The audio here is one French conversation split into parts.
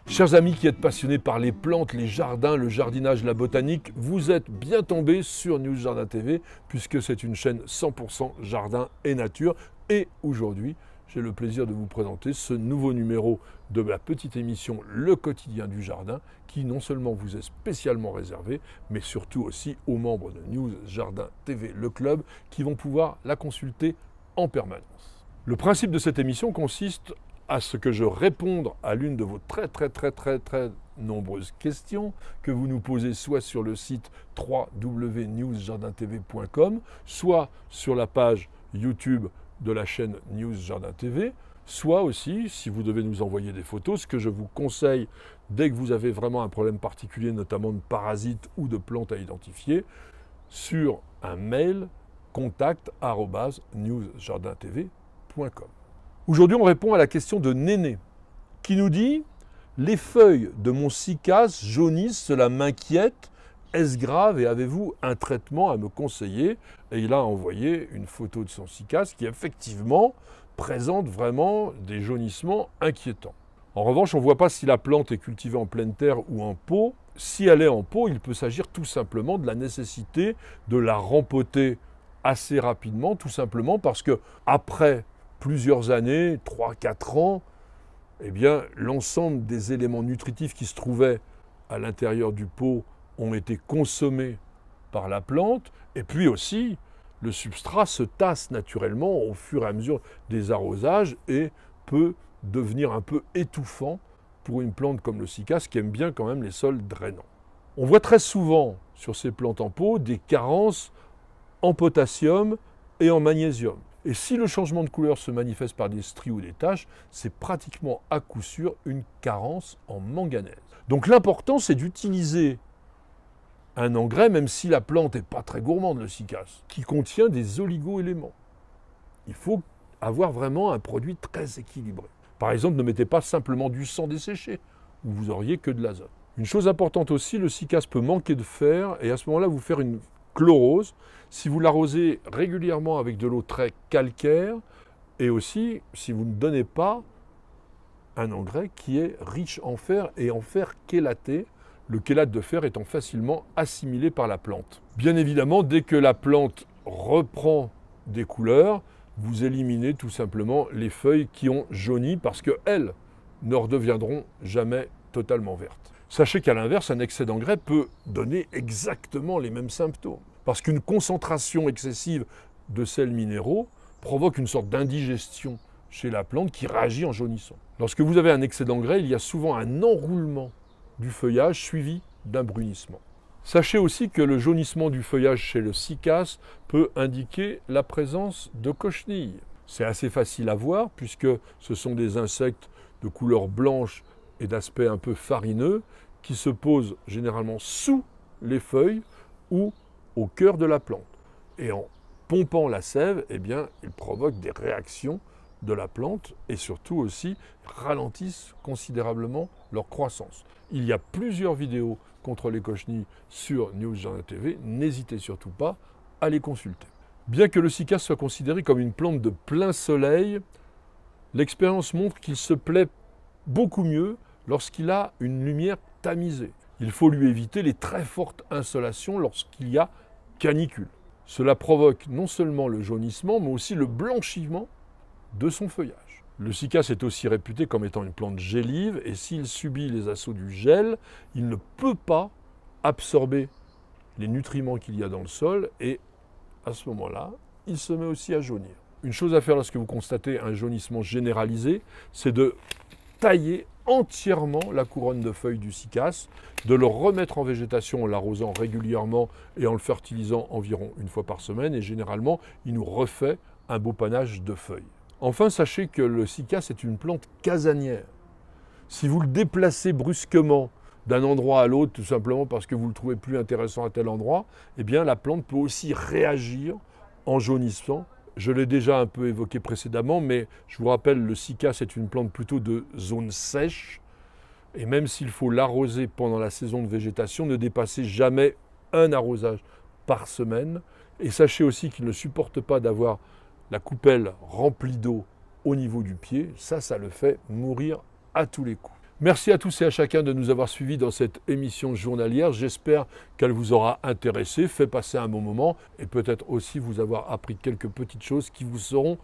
Chers amis qui êtes passionnés par les plantes, les jardins, le jardinage, la botanique, vous êtes bien tombés sur News Jardin TV puisque c'est une chaîne 100% jardin et nature. Et aujourd'hui, j'ai le plaisir de vous présenter ce nouveau numéro de la petite émission Le Quotidien du Jardin qui non seulement vous est spécialement réservé, mais surtout aussi aux membres de News Jardin TV, le club, qui vont pouvoir la consulter en permanence. Le principe de cette émission consiste à ce que je réponde à l'une de vos très nombreuses questions que vous nous posez soit sur le site www.newsjardintv.com, soit sur la page YouTube de la chaîne News Jardin TV, soit aussi, si vous devez nous envoyer des photos, ce que je vous conseille dès que vous avez vraiment un problème particulier, notamment de parasites ou de plantes à identifier, sur un mail contact@newsjardintv.com. Aujourd'hui, on répond à la question de Néné, qui nous dit « Les feuilles de mon cycas jaunissent, cela m'inquiète. Est-ce grave et avez-vous un traitement à me conseiller ?» Et il a envoyé une photo de son cycas qui, effectivement, présente vraiment des jaunissements inquiétants. En revanche, on ne voit pas si la plante est cultivée en pleine terre ou en pot. Si elle est en pot, il peut s'agir tout simplement de la nécessité de la rempoter assez rapidement, tout simplement parce que après plusieurs années, 3-4 ans, eh bien, l'ensemble des éléments nutritifs qui se trouvaient à l'intérieur du pot ont été consommés par la plante, et puis aussi, le substrat se tasse naturellement au fur et à mesure des arrosages et peut devenir un peu étouffant pour une plante comme le cycas qui aime bien quand même les sols drainants. On voit très souvent sur ces plantes en pot des carences en potassium et en magnésium. Et si le changement de couleur se manifeste par des stries ou des taches, c'est pratiquement à coup sûr une carence en manganèse. Donc l'important, c'est d'utiliser un engrais, même si la plante n'est pas très gourmande, le cycas, qui contient des oligo-éléments. Il faut avoir vraiment un produit très équilibré. Par exemple, ne mettez pas simplement du sang desséché, où vous auriez que de l'azote. Une chose importante aussi, le cycas peut manquer de fer, et à ce moment-là, vous faire une chlorose, si vous l'arrosez régulièrement avec de l'eau très calcaire, et aussi si vous ne donnez pas un engrais qui est riche en fer et en fer chélaté, le chélate de fer étant facilement assimilé par la plante. Bien évidemment, dès que la plante reprend des couleurs, vous éliminez tout simplement les feuilles qui ont jauni parce qu'elles ne redeviendront jamais totalement vertes. Sachez qu'à l'inverse, un excès d'engrais peut donner exactement les mêmes symptômes. Parce qu'une concentration excessive de sels minéraux provoque une sorte d'indigestion chez la plante qui réagit en jaunissant. Lorsque vous avez un excès d'engrais, il y a souvent un enroulement du feuillage suivi d'un brunissement. Sachez aussi que le jaunissement du feuillage chez le cycas peut indiquer la présence de cochenilles. C'est assez facile à voir puisque ce sont des insectes de couleur blanche et d'aspect un peu farineux qui se posent généralement sous les feuilles ou au cœur de la plante. Et en pompant la sève, eh bien, ils provoquent des réactions de la plante et surtout aussi ralentissent considérablement leur croissance. Il y a plusieurs vidéos contre les cochenilles sur News Jardin TV, n'hésitez surtout pas à les consulter. Bien que le cycas soit considéré comme une plante de plein soleil, l'expérience montre qu'il se plaît beaucoup mieux lorsqu'il a une lumière tamisée. Il faut lui éviter les très fortes insolations lorsqu'il y a canicule. Cela provoque non seulement le jaunissement, mais aussi le blanchiment de son feuillage. Le cycas est aussi réputé comme étant une plante gélive, et s'il subit les assauts du gel, il ne peut pas absorber les nutriments qu'il y a dans le sol, et à ce moment-là, il se met aussi à jaunir. Une chose à faire lorsque vous constatez un jaunissement généralisé, c'est de tailler entièrement la couronne de feuilles du cycas, de le remettre en végétation en l'arrosant régulièrement et en le fertilisant environ une fois par semaine, et généralement, il nous refait un beau panache de feuilles. Enfin, sachez que le cycas est une plante casanière. Si vous le déplacez brusquement d'un endroit à l'autre, tout simplement parce que vous le trouvez plus intéressant à tel endroit, eh bien la plante peut aussi réagir en jaunissant. Je l'ai déjà un peu évoqué précédemment, mais je vous rappelle, le cycas c'est une plante plutôt de zone sèche, et même s'il faut l'arroser pendant la saison de végétation, ne dépassez jamais un arrosage par semaine. Et sachez aussi qu'il ne supporte pas d'avoir la coupelle remplie d'eau au niveau du pied. Ça le fait mourir à tous les coups. Merci à tous et à chacun de nous avoir suivis dans cette émission journalière. J'espère qu'elle vous aura intéressé, fait passer un bon moment et peut-être aussi vous avoir appris quelques petites choses qui vous seront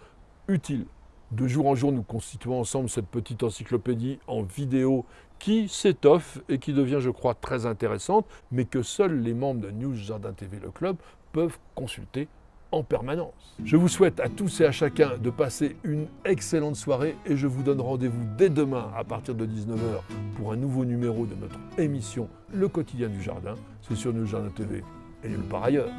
utiles. De jour en jour, nous constituons ensemble cette petite encyclopédie en vidéo qui s'étoffe et qui devient, je crois, très intéressante, mais que seuls les membres de News Jardin TV, le club, peuvent consulter en permanence. Je vous souhaite à tous et à chacun de passer une excellente soirée et je vous donne rendez-vous dès demain à partir de 19h pour un nouveau numéro de notre émission Le Quotidien du Jardin. C'est sur News Jardin TV et nulle part ailleurs.